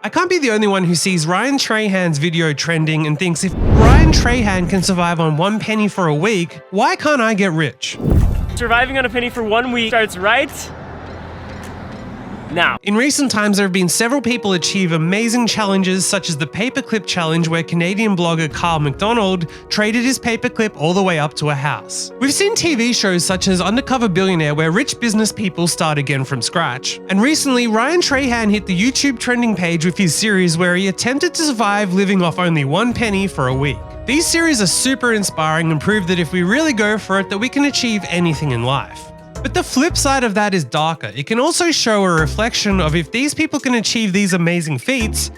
I can't be the only one who sees Ryan Trahan's video trending and thinks if Ryan Trahan can survive on 1 penny for a week, why can't I get rich? Surviving on a penny for 1 week starts right now. In recent times, there have been several people achieve amazing challenges such as the paperclip challenge where Canadian blogger Kyle MacDonald traded his paperclip all the way up to a house. We've seen TV shows such as Undercover Billionaire where rich business people start again from scratch. And recently, Ryan Trahan hit the YouTube trending page with his series where he attempted to survive living off only 1 penny for a week. These series are super inspiring and prove that if we really go for it, that we can achieve anything in life. But the flip side of that is darker. It can also show a reflection of if these people can achieve these amazing feats,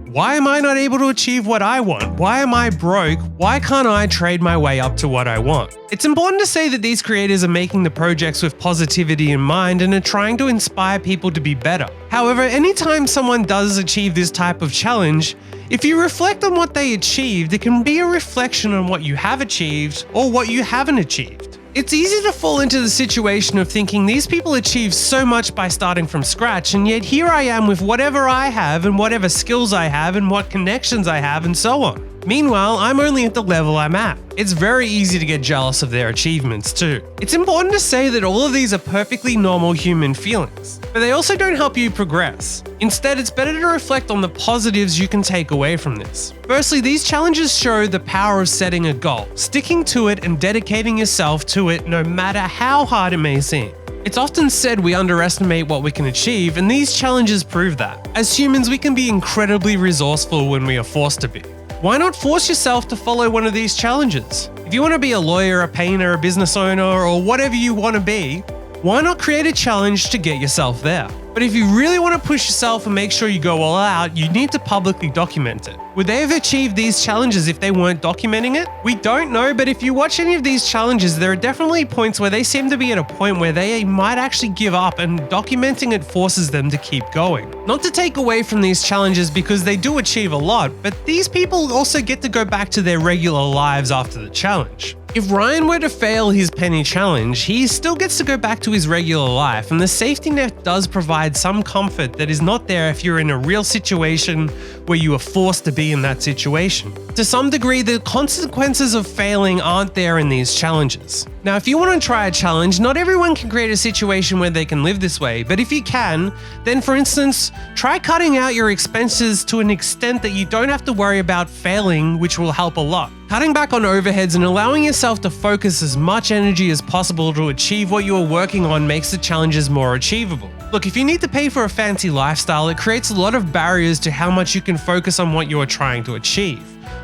why am I not able to achieve what I want? Why am I broke? Why can't I trade my way up to what I want? It's important to say that these creators are making the projects with positivity in mind and are trying to inspire people to be better. However, anytime someone does achieve this type of challenge, if you reflect on what they achieved, it can be a reflection on what you have achieved or what you haven't achieved. It's easy to fall into the situation of thinking these people achieved so much by starting from scratch, and yet here I am with whatever I have and whatever skills I have and what connections I have and so on. Meanwhile, I'm only at the level I'm at. It's very easy to get jealous of their achievements too. It's important to say that all of these are perfectly normal human feelings, but they also don't help you progress. Instead, it's better to reflect on the positives you can take away from this. Firstly, these challenges show the power of setting a goal, sticking to it and dedicating yourself to it no matter how hard it may seem. It's often said we underestimate what we can achieve, and these challenges prove that. As humans, we can be incredibly resourceful when we are forced to be. Why not force yourself to follow one of these challenges? If you want to be a lawyer, a painter, a business owner, or whatever you want to be, why not create a challenge to get yourself there? But if you really want to push yourself and make sure you go all out, you need to publicly document it. Would they have achieved these challenges if they weren't documenting it? We don't know, but if you watch any of these challenges, there are definitely points where they seem to be at a point where they might actually give up, and documenting it forces them to keep going. Not to take away from these challenges because they do achieve a lot, but these people also get to go back to their regular lives after the challenge. If Ryan were to fail his penny challenge, he still gets to go back to his regular life, and the safety net does provide some comfort that is not there if you're in a real situation where you are forced to be in that situation. To some degree, the consequences of failing aren't there in these challenges. Now, if you want to try a challenge, not everyone can create a situation where they can live this way, but if you can, then for instance, try cutting out your expenses to an extent that you don't have to worry about failing, which will help a lot. Cutting back on overheads and allowing yourself to focus as much energy as possible to achieve what you are working on makes the challenges more achievable. Look, if you need to pay for a fancy lifestyle, it creates a lot of barriers to how much you can focus on what you are trying to achieve.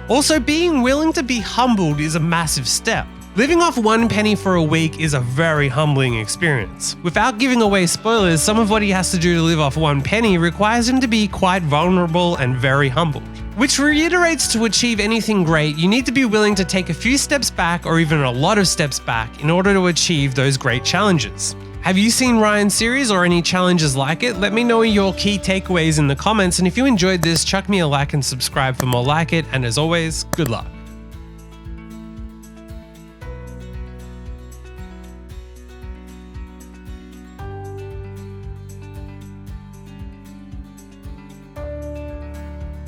Also, being willing to be humbled is a massive step. Living off 1 penny for a week is a very humbling experience. Without giving away spoilers, some of what he has to do to live off 1 penny requires him to be quite vulnerable and very humbled. Which reiterates, to achieve anything great, you need to be willing to take a few steps back or even a lot of steps back in order to achieve those great challenges. Have you seen Ryan's series or any challenges like it? Let me know your key takeaways in the comments, and if you enjoyed this, chuck me a like and subscribe for more like it, and as always, good luck.